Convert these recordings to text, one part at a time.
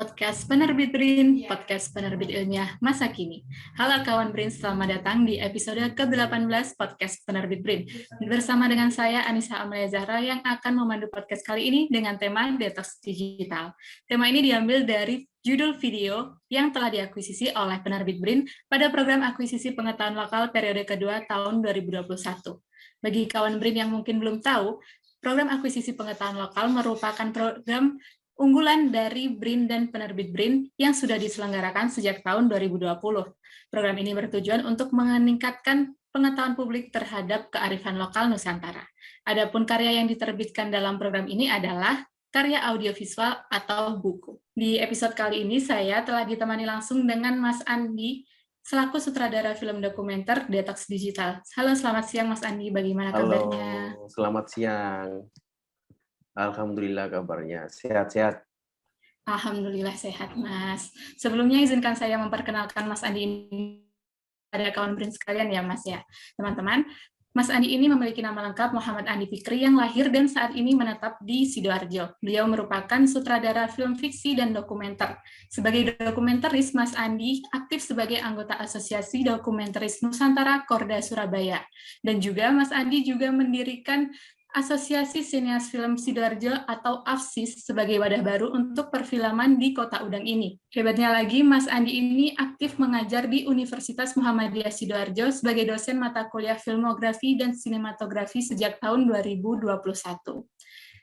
Podcast Penerbit BRIN, podcast penerbit ilmiah masa kini. Halo kawan BRIN, selamat datang di episode ke-18 podcast Penerbit BRIN. Bersama dengan saya, Anissa Amalia Zahra, yang akan memandu podcast kali ini dengan tema Detox Digital. Tema ini diambil dari judul video yang telah diakuisisi oleh Penerbit BRIN pada program akuisisi pengetahuan lokal periode kedua tahun 2021. Bagi kawan BRIN yang mungkin belum tahu, program akuisisi pengetahuan lokal merupakan program unggulan dari BRIN dan Penerbit BRIN yang sudah diselenggarakan sejak tahun 2020. Program ini bertujuan untuk meningkatkan pengetahuan publik terhadap kearifan lokal Nusantara. Adapun karya yang diterbitkan dalam program ini adalah karya audiovisual atau buku. Di episode kali ini saya telah ditemani langsung dengan Mas Andi, selaku sutradara film dokumenter Detox Digital. Halo, selamat siang Mas Andi, bagaimana kabarnya? Halo, selamat siang. Alhamdulillah kabarnya sehat-sehat. Alhamdulillah sehat, Mas. Sebelumnya izinkan saya memperkenalkan Mas Andi ini pada kawan BRIN sekalian ya, Mas ya. Teman-teman, Mas Andi ini memiliki nama lengkap Muhammad Andi Fikri yang lahir dan saat ini menetap di Sidoarjo. Beliau merupakan sutradara film fiksi dan dokumenter. Sebagai dokumentaris, Mas Andi aktif sebagai anggota Asosiasi Dokumentaris Nusantara Korda Surabaya. Dan juga Mas Andi juga mendirikan Asosiasi Sineas Film Sidoarjo atau AFSIS sebagai wadah baru untuk perfilman di Kota Udang ini. Hebatnya lagi, Mas Andi ini aktif mengajar di Universitas Muhammadiyah Sidoarjo sebagai dosen mata kuliah filmografi dan sinematografi sejak tahun 2021.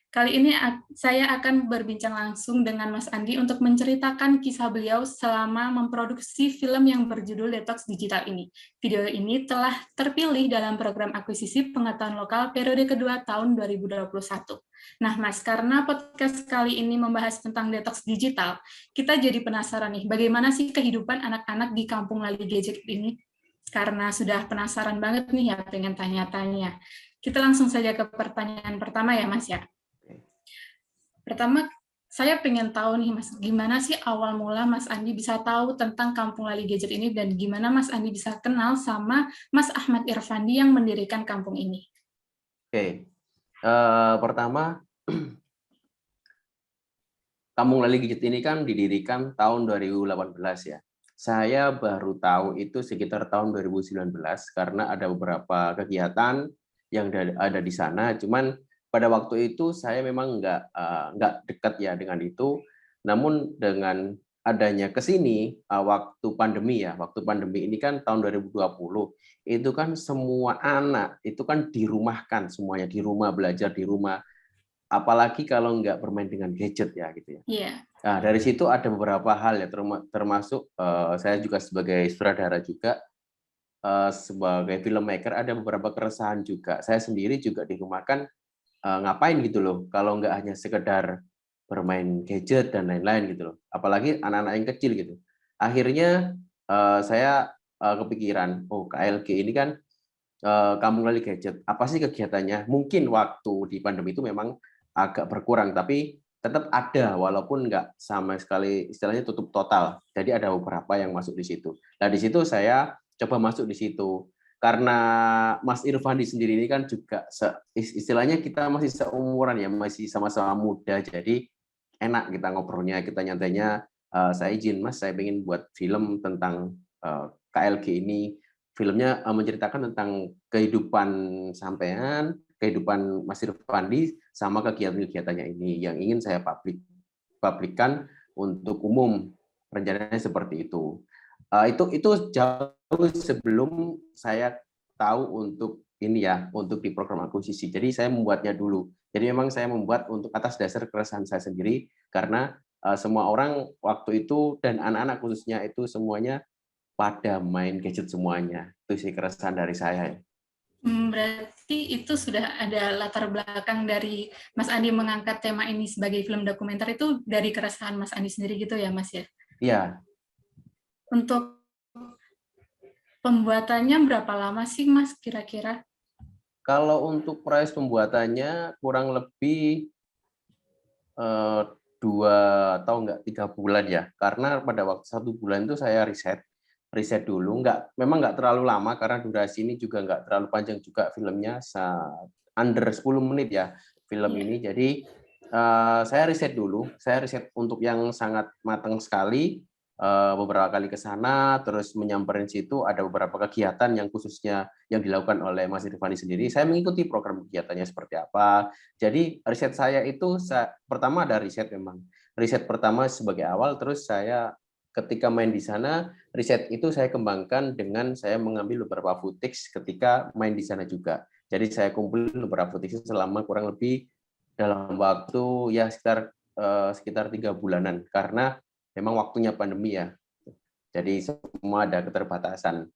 Kali ini saya akan berbincang langsung dengan Mas Andi untuk menceritakan kisah beliau selama memproduksi film yang berjudul Detox Digital ini. Video ini telah terpilih dalam program akuisisi pengetahuan lokal periode kedua tahun 2021. Nah, Mas, karena podcast kali ini membahas tentang detox digital, kita jadi penasaran nih, bagaimana sih kehidupan anak-anak di kampung Lali Gadget ini? Karena sudah penasaran banget nih ya, pengen tanya-tanya. Kita langsung saja ke pertanyaan pertama ya, Mas ya. Pertama, saya pengen tahu nih, Mas, gimana sih awal mula Mas Andi bisa tahu tentang Kampung Lali Gadget ini, dan gimana Mas Andi bisa kenal sama Mas Ahmad Irfandi yang mendirikan kampung ini? Pertama, Kampung Lali Gadget ini kan didirikan tahun 2018 ya. Saya baru tahu itu sekitar tahun 2019 karena ada beberapa kegiatan yang ada di sana. Cuman pada waktu itu saya memang nggak dekat ya dengan itu. Namun dengan adanya ke sini waktu pandemi ya, waktu pandemi ini kan tahun 2020, itu kan semua anak itu kan dirumahkan semuanya, di rumah, belajar di rumah. Apalagi kalau nggak bermain dengan gadget ya gitu ya. Iya. Nah, dari situ ada beberapa hal ya, termasuk saya juga sebagai sutradara juga, sebagai filmmaker ada beberapa keresahan juga. Saya sendiri juga di rumah kan ngapain gitu loh, kalau nggak hanya sekedar bermain gadget dan lain-lain gitu loh. Apalagi anak-anak yang kecil gitu. Akhirnya saya kepikiran, oh KLG ini kan Kampung Lali Gadget. Apa sih kegiatannya? Mungkin waktu di pandemi itu memang agak berkurang, tapi tetap ada walaupun nggak sama sekali istilahnya tutup total. Jadi ada beberapa yang masuk di situ. Nah di situ saya coba masuk di situ. Karena Mas Irfandi sendiri ini kan juga istilahnya kita masih seumuran ya, masih sama-sama muda, jadi enak kita ngobrolnya, kita nyantainya. Saya izin Mas, saya ingin buat film tentang KLG ini. Filmnya menceritakan tentang kehidupan sampean, kehidupan Mas Irfandi, sama kegiatan-kegiatannya ini yang ingin saya publikkan untuk umum. Rencananya seperti itu. Itu jauh sebelum saya tahu untuk ini ya, untuk di program akuisisi. Jadi saya membuatnya dulu. Jadi memang saya membuat untuk atas dasar keresahan saya sendiri, karena semua orang waktu itu dan anak-anak khususnya itu semuanya pada main gadget semuanya. Itu sih keresahan dari saya. Berarti itu sudah ada latar belakang dari Mas Andi mengangkat tema ini sebagai film dokumenter itu dari keresahan Mas Andi sendiri gitu ya, Mas ya? Iya. Untuk pembuatannya berapa lama sih, Mas, kira-kira? Kalau untuk proses pembuatannya kurang lebih 2 atau enggak 3 bulan ya. Karena pada waktu 1 bulan itu saya riset dulu. Memang nggak terlalu lama karena durasi ini juga nggak terlalu panjang juga filmnya, under 10 menit ya film ini. Jadi Saya riset dulu. Saya riset untuk yang sangat matang sekali. Beberapa kali ke sana, terus menyamperin situ ada beberapa kegiatan yang khususnya yang dilakukan oleh Mas Irfani sendiri. Saya mengikuti program kegiatannya seperti apa. Jadi riset saya itu pertama ada riset memang. Riset pertama sebagai awal, terus saya ketika main di sana, riset itu saya kembangkan dengan saya mengambil beberapa footage ketika main di sana juga. Jadi saya kumpulin beberapa footage selama kurang lebih dalam waktu ya sekitar 3 bulanan, karena memang waktunya pandemi ya. Jadi semua ada keterbatasan.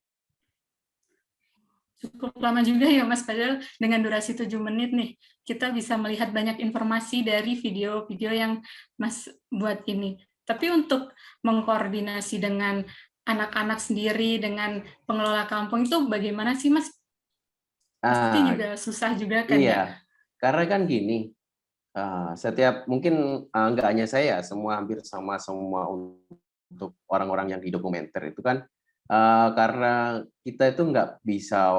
Cukup lama juga ya Mas, padahal dengan durasi 7 menit nih, kita bisa melihat banyak informasi dari video-video yang Mas buat ini. Tapi untuk mengkoordinasi dengan anak-anak sendiri, dengan pengelola kampung itu bagaimana sih Mas? Pasti juga susah juga kan ya? Iya, karena kan gini, setiap mungkin nggak hanya saya, hampir sama semua untuk orang-orang yang di dokumenter itu kan karena kita itu nggak bisa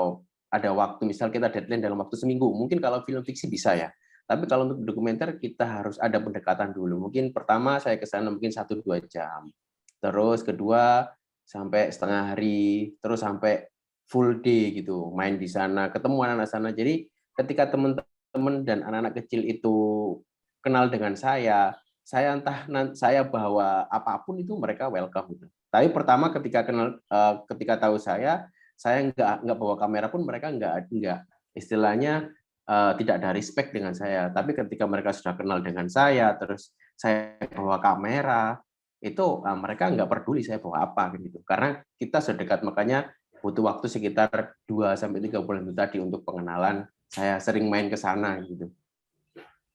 ada waktu, misal kita deadline dalam waktu seminggu. Mungkin kalau film fiksi bisa ya, tapi kalau untuk dokumenter kita harus ada pendekatan dulu. Mungkin pertama saya ke sana mungkin 1-2 jam, terus kedua sampai setengah hari, terus sampai full day gitu main di sana, ketemu anak-anak sana. Jadi ketika teman-teman dan anak-anak kecil itu kenal dengan saya entah saya bawa apapun itu mereka welcome gitu. Tapi pertama ketika tahu saya nggak bawa kamera pun mereka nggak istilahnya tidak ada respect dengan saya. Tapi ketika mereka sudah kenal dengan saya, terus saya bawa kamera, itu mereka nggak peduli saya bawa apa gitu. Karena kita sudah dekat, makanya butuh waktu sekitar 2-3 bulan itu tadi untuk pengenalan. Saya sering main ke sana gitu.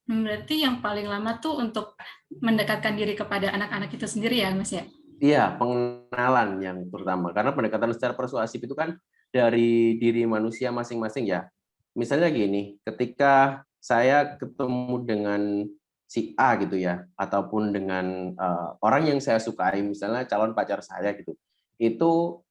Berarti yang paling lama tuh untuk mendekatkan diri kepada anak-anak itu sendiri ya Mas ya? Iya, pengenalan yang terutama. Karena pendekatan secara persuasif itu kan dari diri manusia masing-masing ya. Misalnya gini, ketika saya ketemu dengan si A gitu ya, ataupun dengan orang yang saya sukai, misalnya calon pacar saya gitu, itu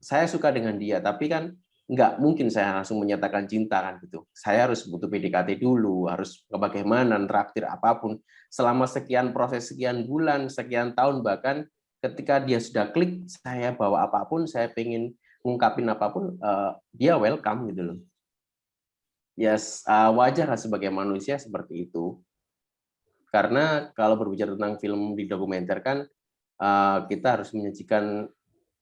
saya suka dengan dia, tapi kan nggak mungkin saya langsung menyatakan cinta kan gitu. Saya harus butuh PDKT dulu, harus bagaimana, traktir apapun. Selama sekian proses, sekian bulan, sekian tahun, bahkan ketika dia sudah klik, saya bawa apapun, saya pengen ngungkapin apapun, dia welcome gitu loh. Yes, wajar lah sebagai manusia seperti itu. Karena kalau berbicara tentang film di dokumenter kan, kita harus menyajikan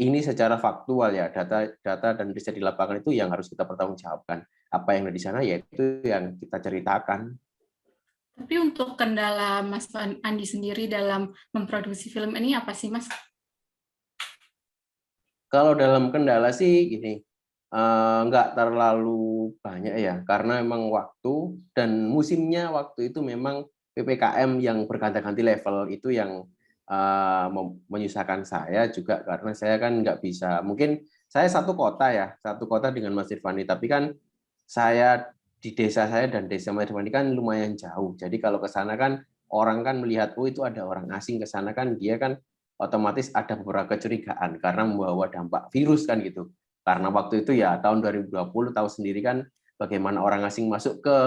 ini secara faktual ya, data dan riset di lapangan itu yang harus kita pertanggungjawabkan. Apa yang ada di sana ya itu yang kita ceritakan. Tapi untuk kendala Mas Andi sendiri dalam memproduksi film ini apa sih Mas? Kalau dalam kendala sih gini, nggak terlalu banyak ya, karena memang waktu dan musimnya waktu itu memang PPKM yang berganti-ganti level itu yang menyusahkan saya juga, karena saya kan nggak bisa, mungkin saya satu kota dengan Mas Irfani, tapi kan saya di desa saya dan desa Mas Irfani kan lumayan jauh, jadi kalau ke sana kan orang kan melihat, oh itu ada orang asing ke sana kan, dia kan otomatis ada beberapa kecurigaan karena membawa dampak virus kan gitu. Karena waktu itu ya tahun 2020 tahu sendiri kan bagaimana orang asing masuk ke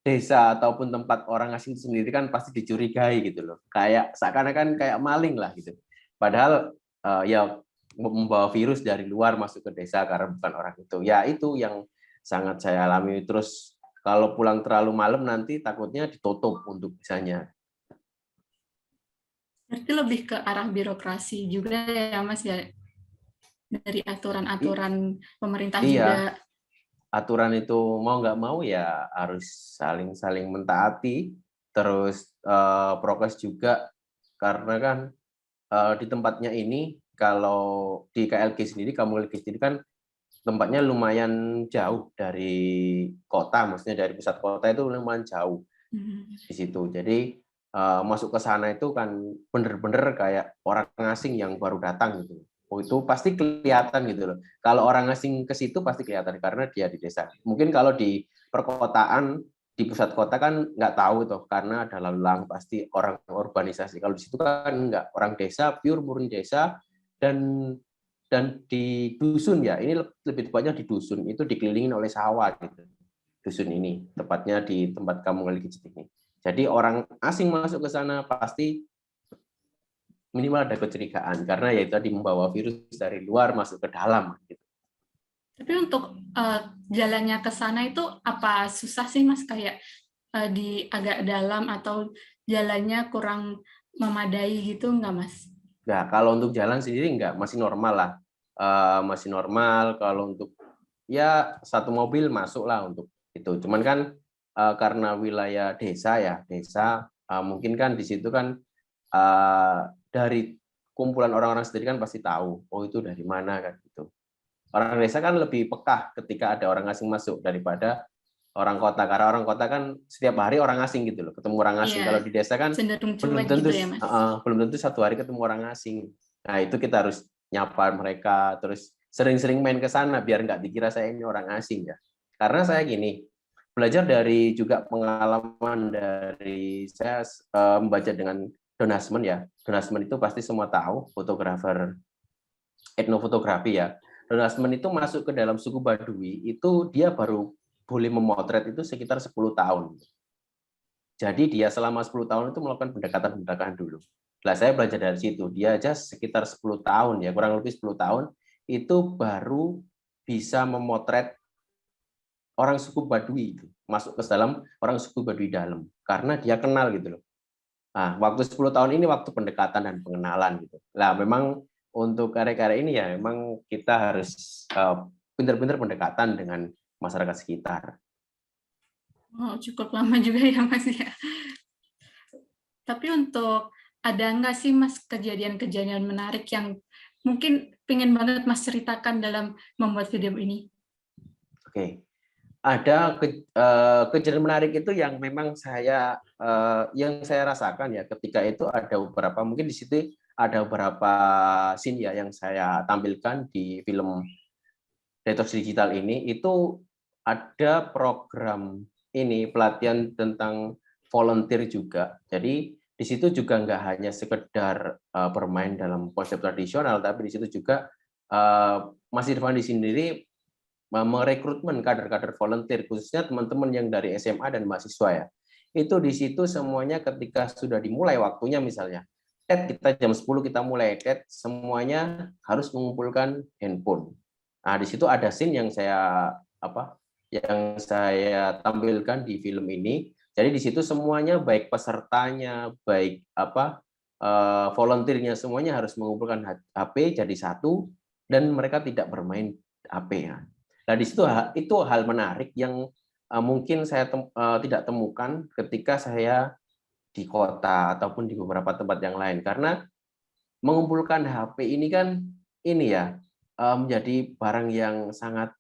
desa ataupun tempat orang asing itu sendiri kan pasti dicurigai gitu loh. Kayak seakan-akan kayak maling lah gitu. Padahal ya membawa virus dari luar masuk ke desa karena bukan orang itu. Ya itu yang sangat saya alami. Terus kalau pulang terlalu malam nanti takutnya ditutup untuk bisanya. Berarti lebih ke arah birokrasi juga ya Mas ya, dari aturan-aturan pemerintah Iya, juga. aturan itu mau nggak mau ya harus saling mentaati, terus prokes juga, karena kan di tempatnya ini kalau di KLG sendiri, kamu KLG sendiri kan tempatnya lumayan jauh dari kota, maksudnya dari pusat kota itu lumayan jauh di situ. Jadi masuk ke sana itu kan bener-bener kayak orang asing yang baru datang gitu. Oh, itu pasti kelihatan gitu loh. Kalau orang asing ke situ pasti kelihatan karena dia di desa. Mungkin kalau di perkotaan, di pusat kota kan nggak tahu tuh karena ada lalu lalang pasti orang urbanisasi. Kalau di situ kan nggak, orang desa, pure murni desa, dan di dusun ya. Ini lebih tepatnya di dusun, itu dikelilingin oleh sawah gitu. Dusun ini tepatnya di tempat kamu lagi ini. Jadi orang asing masuk ke sana pasti minimal ada kecurigaan karena ya tadi membawa virus dari luar masuk ke dalam. Gitu. Tapi untuk jalannya ke sana itu apa susah sih Mas, kayak di agak dalam atau jalannya kurang memadai gitu nggak Mas? Nah, kalau untuk jalan sendiri enggak, masih normal lah. Masih normal kalau untuk ya satu mobil masuk lah untuk itu. Cuman kan karena wilayah desa ya, desa mungkin kan di situ kan dari kumpulan orang-orang sendiri kan pasti tahu, oh itu dari mana kan gitu. Orang desa kan lebih peka ketika ada orang asing masuk daripada orang kota. Karena orang kota kan setiap hari orang asing gitu loh, ketemu orang asing. Kalau Iya, di desa kan cenderung belum cuek tentu gitu ya Mas? belum tentu satu hari ketemu orang asing. Nah itu kita harus nyapa mereka, terus sering-sering main ke sana biar nggak dikira saya ini orang asing ya. Karena saya gini, belajar dari juga pengalaman dari saya membaca dengan Donasmen ya. Donasmen itu pasti semua tahu, fotografer etnofotografi ya. Donasmen itu masuk ke dalam suku Baduy, itu dia baru boleh memotret itu sekitar 10 tahun. Jadi dia selama 10 tahun itu melakukan pendekatan-pendekatan dulu. Nah, saya belajar dari situ. Dia aja sekitar 10 tahun ya, kurang lebih 10 tahun itu baru bisa memotret orang suku Baduy itu, masuk ke dalam orang suku Baduy dalam karena dia kenal gitu loh. Nah, waktu 10 tahun ini waktu pendekatan dan pengenalan gitu. Nah, memang untuk karya-karya ini ya memang kita harus pintar-pintar pendekatan dengan masyarakat sekitar. Oh, cukup lama juga ya Mas ya. Tapi untuk ada nggak sih Mas kejadian-kejadian menarik yang mungkin pengen banget Mas ceritakan dalam membuat video ini? Oke. Ada kejadian menarik itu yang memang yang saya rasakan ya ketika itu ada beberapa mungkin di situ ada beberapa scene ya yang saya tampilkan di film Detox Digital ini itu ada program ini pelatihan tentang volunteer juga. Jadi di situ juga nggak hanya sekedar bermain dalam konsep tradisional, tapi di situ juga Mas Irfandi sendiri merekrutmen kader-kader volunteer, khususnya teman-teman yang dari SMA dan mahasiswa ya. Itu di situ semuanya ketika sudah dimulai waktunya misalnya, kita jam 10 kita mulai, semuanya harus mengumpulkan handphone. Nah, di situ ada scene yang saya tampilkan di film ini. Jadi di situ semuanya baik pesertanya, baik volunteernya semuanya harus mengumpulkan HP jadi satu dan mereka tidak bermain HP ya. Nah, di situ itu hal menarik yang mungkin saya tidak temukan ketika saya di kota ataupun di beberapa tempat yang lain karena mengumpulkan HP ini kan ini ya menjadi barang yang sangat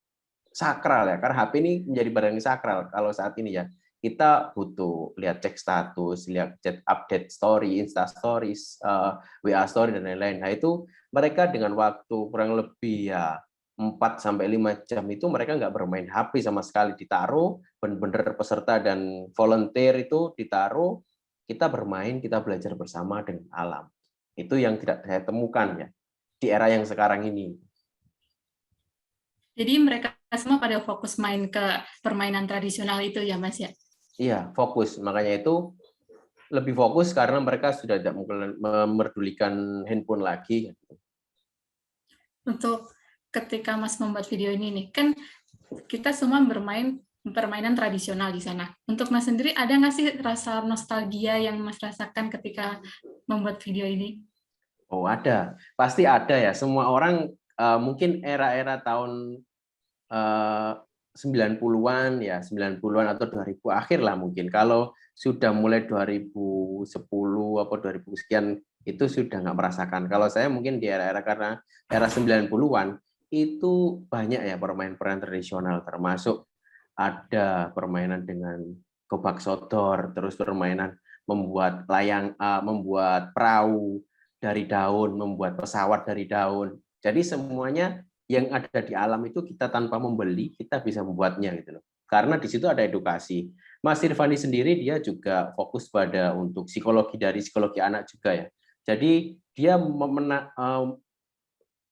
sakral ya, karena HP ini menjadi barang yang sakral kalau saat ini ya. Kita butuh lihat cek status, lihat chat update story, Insta stories, WA story dan lain-lain. Nah, itu mereka dengan waktu kurang lebih ya 4 sampai 5 jam itu mereka nggak bermain HP sama sekali, ditaruh benar-benar peserta dan volunteer itu ditaruh, kita bermain, kita belajar bersama dengan alam. Itu yang tidak saya temukan ya di era yang sekarang ini. Jadi mereka semua pada fokus main ke permainan tradisional itu ya Mas ya? Iya, fokus. Makanya itu lebih fokus karena mereka sudah tidak memerdulikan handphone lagi. Untuk ketika Mas membuat video ini nih, kan kita semua bermain permainan tradisional di sana. Untuk Mas sendiri, ada nggak sih rasa nostalgia yang Mas rasakan ketika membuat video ini? Oh, ada. Pasti ada ya. Semua orang mungkin era-era tahun 90-an ya, 90-an atau 2000 akhir lah mungkin. Kalau sudah mulai 2010 atau 2000 sekian itu sudah nggak merasakan. Kalau saya mungkin di era-era karena era 90-an itu banyak ya permainan-permainan tradisional termasuk ada permainan dengan gobak sodor, terus permainan membuat membuat perahu dari daun, membuat pesawat dari daun. Jadi semuanya yang ada di alam itu kita tanpa membeli kita bisa membuatnya gitu loh. Karena di situ ada edukasi. Mas Irfani sendiri dia juga fokus pada untuk psikologi dari psikologi anak juga ya. Jadi dia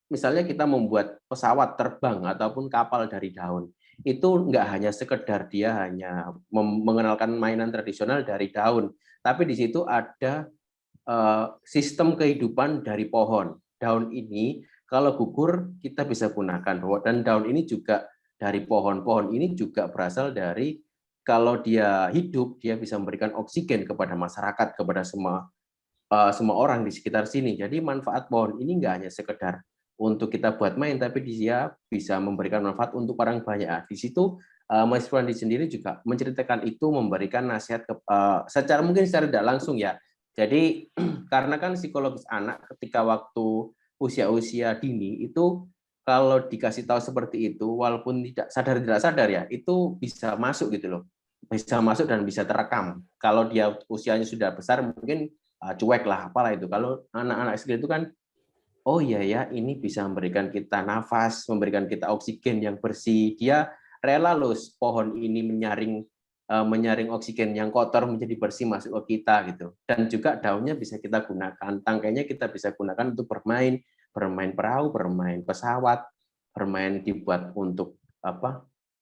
misalnya kita membuat pesawat terbang ataupun kapal dari daun. itu nggak hanya sekedar dia hanya mengenalkan mainan tradisional dari daun, tapi di situ ada sistem kehidupan dari pohon. Daun ini kalau gugur kita bisa gunakan, dan daun ini juga dari pohon. Pohon ini juga berasal dari, kalau dia hidup dia bisa memberikan oksigen kepada masyarakat, kepada semua orang di sekitar sini. Jadi manfaat pohon ini nggak hanya sekedar untuk kita buat main, tapi dia bisa memberikan manfaat untuk orang banyak. Di situ Mas Frandi sendiri juga menceritakan itu, memberikan nasihat secara mungkin secara tidak langsung ya. Jadi karena kan psikologis anak ketika waktu usia-usia dini itu, kalau dikasih tahu seperti itu, walaupun tidak sadar ya, itu bisa masuk gitu loh, bisa masuk dan bisa terekam. Kalau dia usianya sudah besar mungkin cuek lah, apalah itu. Kalau anak-anak SD itu kan, oh iya ya, ini bisa memberikan kita nafas, memberikan kita oksigen yang bersih. Dia rela loh pohon ini menyaring oksigen yang kotor menjadi bersih masuk ke kita gitu. Dan juga daunnya bisa kita gunakan, tangkainya kita bisa gunakan untuk bermain perahu, bermain pesawat, bermain dibuat untuk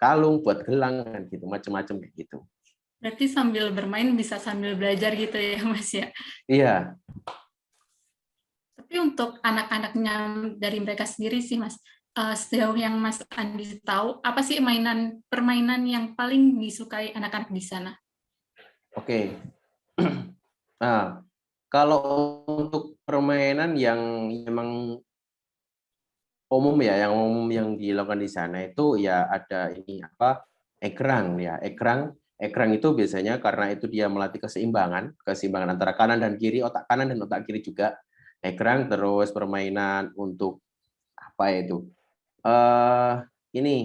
kalung, buat gelang kan gitu, macam-macam kayak gitu. Berarti sambil bermain bisa sambil belajar gitu ya, Mas ya? Iya. Tapi untuk anak-anaknya dari mereka sendiri sih, Mas, sejauh yang Mas Andi tahu, apa sih permainan yang paling disukai anak-anak di sana? Oke. Nah, kalau untuk permainan yang memang umum ya, yang dilakukan di sana itu ya ada ini ekrang ya, ekrang itu biasanya karena itu dia melatih keseimbangan antara kanan dan kiri, otak kanan dan otak kiri juga. Ekrang, terus permainan untuk apa itu? Ini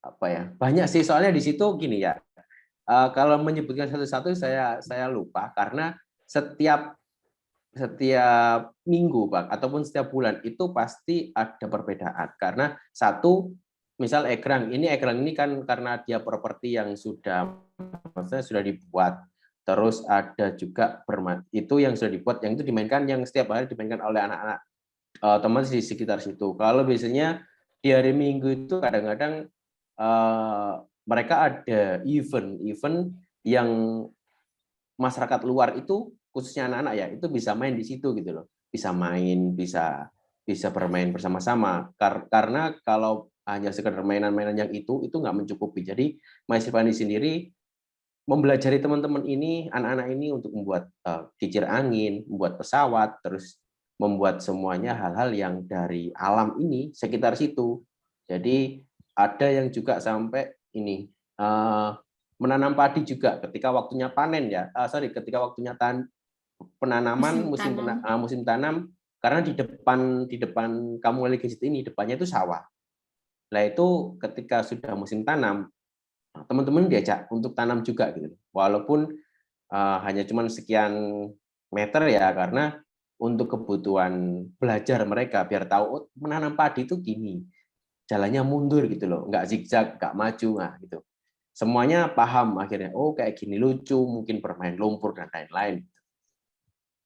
apa ya? Banyak sih, soalnya di situ gini ya. Kalau menyebutkan satu-satu saya lupa, karena setiap minggu Pak, ataupun setiap bulan itu pasti ada perbedaan. Karena satu, misal ekrang ini kan karena dia properti yang sudah dibuat. Terus ada juga itu yang sudah dibuat, yang itu dimainkan, yang setiap hari dimainkan oleh anak-anak teman di sekitar situ. Kalau biasanya di hari Minggu itu kadang-kadang mereka ada event yang masyarakat luar itu, khususnya anak-anak ya, itu bisa main di situ gitu loh. Bisa main, bisa bermain bersama-sama. Karena kalau hanya sekedar mainan-mainan yang itu nggak mencukupi. Jadi Mas Irfandi sendiri mempelajari teman-teman ini, anak-anak ini untuk membuat kincir angin, membuat pesawat, terus membuat semuanya hal-hal yang dari alam ini sekitar situ. Jadi ada yang juga sampai ini menanam padi juga ketika waktunya panen ya, ketika waktunya penanaman musim tanam, karena di depan kampung Legit ini depannya itu sawah. Nah itu ketika sudah musim tanam, teman-teman diajak untuk tanam juga gitu, walaupun hanya cuma sekian meter ya, karena untuk kebutuhan belajar mereka biar tahu menanam padi itu gini, jalannya mundur gitu loh, nggak zigzag, nggak maju, nah gitu. Semuanya paham akhirnya, oh kayak gini lucu, mungkin bermain lumpur dan lain-lain.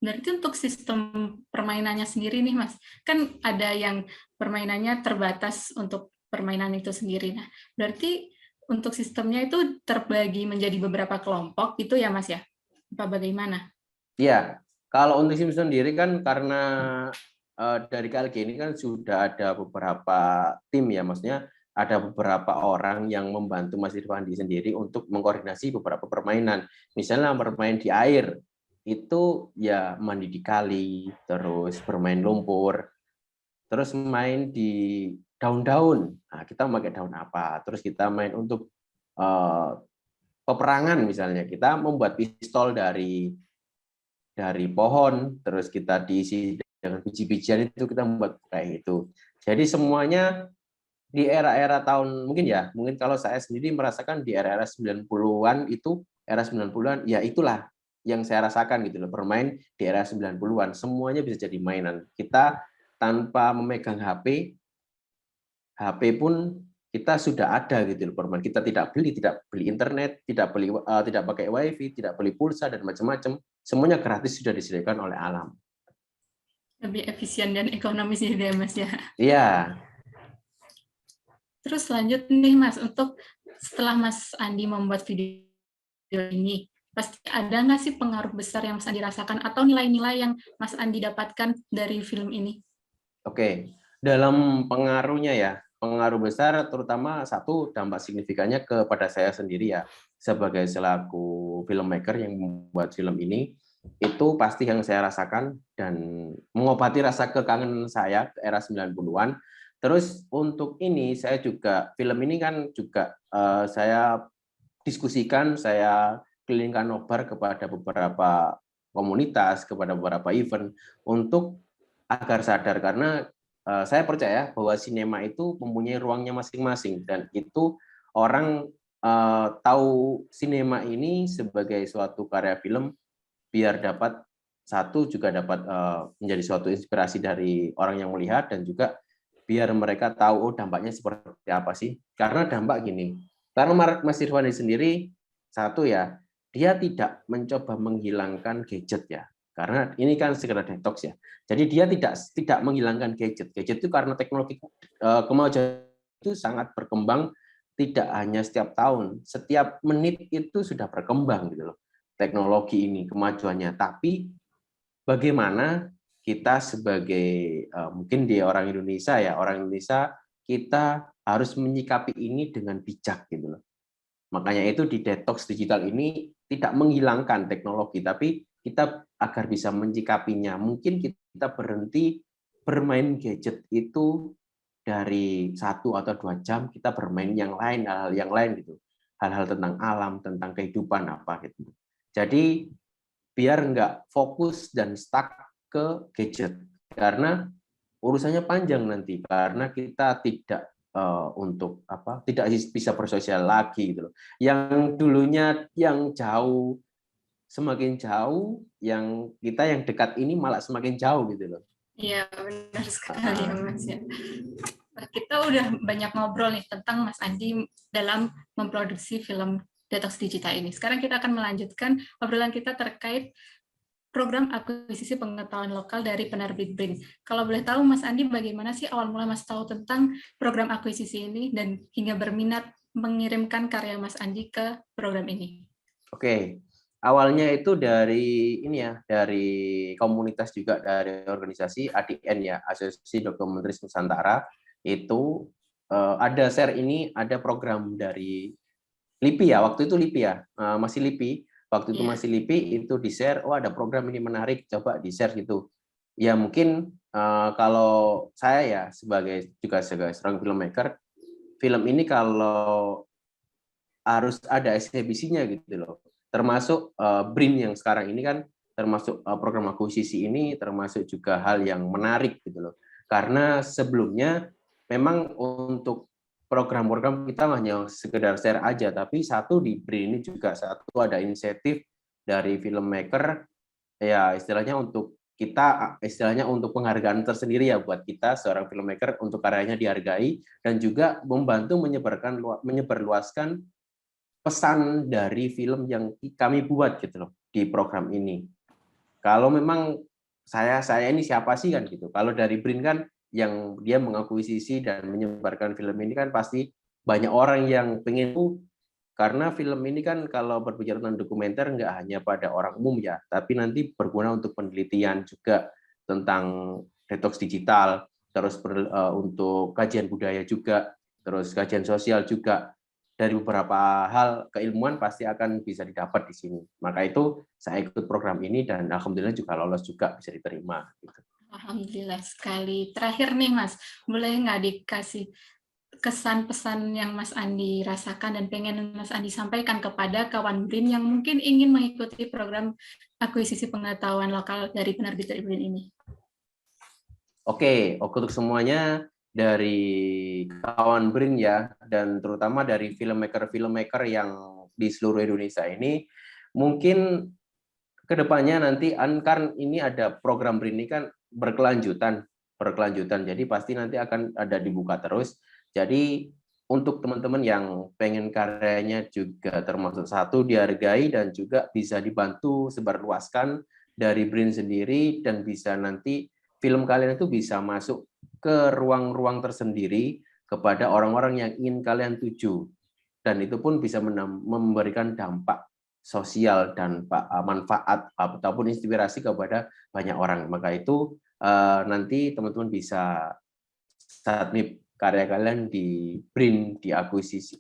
Berarti untuk sistem permainannya sendiri nih Mas, kan ada yang permainannya terbatas untuk permainan itu sendiri. Nah, berarti untuk sistemnya itu terbagi menjadi beberapa kelompok itu ya Mas ya? Apa bagaimana? Iya, kalau untuk SIM sendiri kan karena dari KLG ini kan sudah ada beberapa tim ya, maksudnya ada beberapa orang yang membantu Mas Irfandi sendiri untuk mengkoordinasi beberapa permainan. Misalnya bermain di air, itu ya mandi di kali, terus bermain lumpur, terus main di daun-daun. Nah, kita memakai daun apa? Terus kita main untuk peperangan misalnya, kita membuat pistol dari pohon, terus kita diisi dengan biji-bijian, itu kita membuat kayak itu. Jadi semuanya di era-era tahun mungkin kalau saya sendiri merasakan di era-era 90-an itu, era 90-an ya itulah yang saya rasakan gitu loh, bermain di era 90-an, semuanya bisa jadi mainan. Kita tanpa memegang HP pun kita sudah ada gitu loh bermain. Kita tidak beli internet, tidak pakai wifi, tidak beli pulsa dan macam-macam. Semuanya gratis sudah disediakan oleh alam. Lebih efisien dan ekonomis ya Mas ya. Iya. Terus lanjut nih Mas, untuk setelah Mas Andi membuat video ini, pasti ada nggak sih pengaruh besar yang Mas Andi rasakan atau nilai-nilai yang Mas Andi dapatkan dari film ini? Oke, dalam pengaruhnya ya, pengaruh besar terutama satu dampak signifikannya kepada saya sendiri ya, sebagai selaku filmmaker yang membuat film ini, itu pasti yang saya rasakan dan mengobati rasa kekangenan saya ke era 90-an. Terus untuk ini saya juga, film ini kan juga saya diskusikan, saya kelilingkan nobar kepada beberapa komunitas, kepada beberapa event untuk agar sadar karena saya percaya bahwa sinema itu mempunyai ruangnya masing-masing dan itu orang tahu sinema ini sebagai suatu karya film biar dapat satu juga dapat menjadi suatu inspirasi dari orang yang melihat dan juga biar mereka tahu oh dampaknya seperti apa sih, karena dampak gini, karena Mas Irfandi sendiri satu ya, dia tidak mencoba menghilangkan gadget ya, karena ini kan segera detox ya. Jadi dia tidak menghilangkan gadget. Gadget itu karena teknologi kemajuan itu sangat berkembang, tidak hanya setiap tahun, setiap menit itu sudah berkembang gitu loh. Teknologi ini kemajuannya, tapi bagaimana kita sebagai mungkin dia orang Indonesia ya, orang Indonesia kita harus menyikapi ini dengan bijak gitu loh. Makanya itu di detox digital ini tidak menghilangkan teknologi, tapi kita agar bisa menyikapinya. Mungkin kita berhenti bermain gadget itu dari 1 atau 2 jam, kita bermain yang lain, hal-hal yang lain gitu. Hal-hal tentang alam, tentang kehidupan apa gitu. Jadi biar nggak fokus dan stuck ke gadget. Karena urusannya panjang nanti, karena kita tidak untuk apa tidak bisa bersosial lagi gitu loh. Yang dulunya yang jauh semakin jauh, yang kita yang dekat ini malah semakin jauh gitu loh. Iya, benar sekali ya Mas ya. Kita udah banyak ngobrol nih tentang Mas Andi dalam memproduksi film Detox Digital ini. Sekarang kita akan melanjutkan obrolan kita terkait program akuisisi pengetahuan lokal dari penerbit BRIN. Kalau boleh tahu, Mas Andi, bagaimana sih awal mula Mas tahu tentang program akuisisi ini dan hingga berminat mengirimkan karya Mas Andi ke program ini? Oke, awalnya itu dari ini ya, dari komunitas juga, dari organisasi ADN ya, Asosiasi Dokumentaris Nusantara, itu ada share ini, ada program dari LIPI ya, waktu itu LIPI ya, masih LIPI, waktu itu masih LIPI, itu di-share, oh ada program ini menarik, coba di-share gitu. Ya mungkin kalau saya ya, sebagai seorang filmmaker, film ini kalau harus ada eksebisinya gitu loh. Termasuk BRIN yang sekarang ini kan, termasuk program akuisisi ini, termasuk juga hal yang menarik gitu loh. Karena sebelumnya memang untuk program-program kita hanya sekedar share aja, tapi satu di BRIN ini juga satu ada inisiatif dari filmmaker, ya istilahnya untuk kita, istilahnya untuk penghargaan tersendiri ya buat kita seorang filmmaker untuk karyanya dihargai dan juga membantu menyebarluaskan pesan dari film yang kami buat gitu loh di program ini. Kalau memang saya ini siapa sih kan gitu. Kalau dari BRIN kan yang dia mengakuisisi dan menyebarkan film ini kan pasti banyak orang yang pengen karena film ini kan kalau berbicara tentang dokumenter nggak hanya pada orang umum ya, tapi nanti berguna untuk penelitian juga tentang detox digital, terus untuk kajian budaya juga, terus kajian sosial juga. Dari beberapa hal keilmuan pasti akan bisa didapat di sini. Maka itu saya ikut program ini dan alhamdulillah juga lolos juga bisa diterima. Gitu. Alhamdulillah sekali. Terakhir nih Mas, boleh nggak dikasih kesan pesan yang Mas Andi rasakan dan pengen Mas Andi sampaikan kepada kawan BRIN yang mungkin ingin mengikuti program akuisisi pengetahuan lokal dari penerbit BRIN ini? Oke, untuk semuanya dari kawan BRIN ya, dan terutama dari filmmaker yang di seluruh Indonesia ini, mungkin kedepannya nanti kan ini ada program BRIN ini kan berkelanjutan, jadi pasti nanti akan ada dibuka terus. Jadi untuk teman-teman yang pengen karyanya juga termasuk satu dihargai dan juga bisa dibantu sebarluaskan dari BRIN sendiri dan bisa nanti film kalian itu bisa masuk ke ruang-ruang tersendiri, kepada orang-orang yang ingin kalian tuju. Dan itu pun bisa memberikan dampak sosial dan manfaat ataupun inspirasi kepada banyak orang. Maka itu nanti teman-teman bisa submit karya kalian di BRIN, di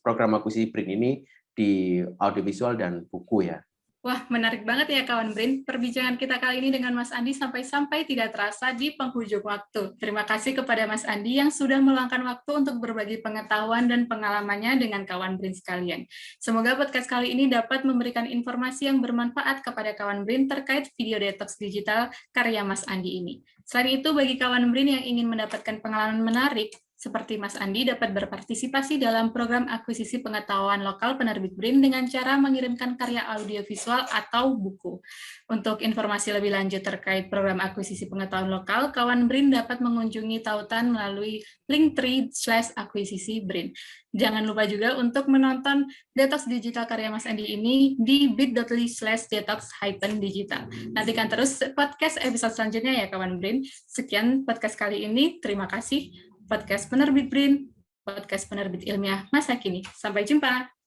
program akuisisi BRIN ini di audiovisual dan buku ya. Wah, menarik banget ya kawan BRIN. Perbincangan kita kali ini dengan Mas Andi sampai-sampai tidak terasa di penghujung waktu. Terima kasih kepada Mas Andi yang sudah meluangkan waktu untuk berbagi pengetahuan dan pengalamannya dengan kawan BRIN sekalian. Semoga podcast kali ini dapat memberikan informasi yang bermanfaat kepada kawan BRIN terkait video detox digital karya Mas Andi ini. Selain itu, bagi kawan BRIN yang ingin mendapatkan pengalaman menarik, seperti Mas Andi dapat berpartisipasi dalam program akuisisi pengetahuan lokal penerbit BRIN dengan cara mengirimkan karya audiovisual atau buku. Untuk informasi lebih lanjut terkait program akuisisi pengetahuan lokal, kawan BRIN dapat mengunjungi tautan melalui linktree/akuisisi BRIN. Jangan lupa juga untuk menonton Detox Digital karya Mas Andi ini di bit.ly/detox-digital. Nantikan terus podcast episode selanjutnya ya kawan BRIN. Sekian podcast kali ini, terima kasih. Podcast Penerbit BRIN, podcast penerbit ilmiah masa kini. Sampai jumpa.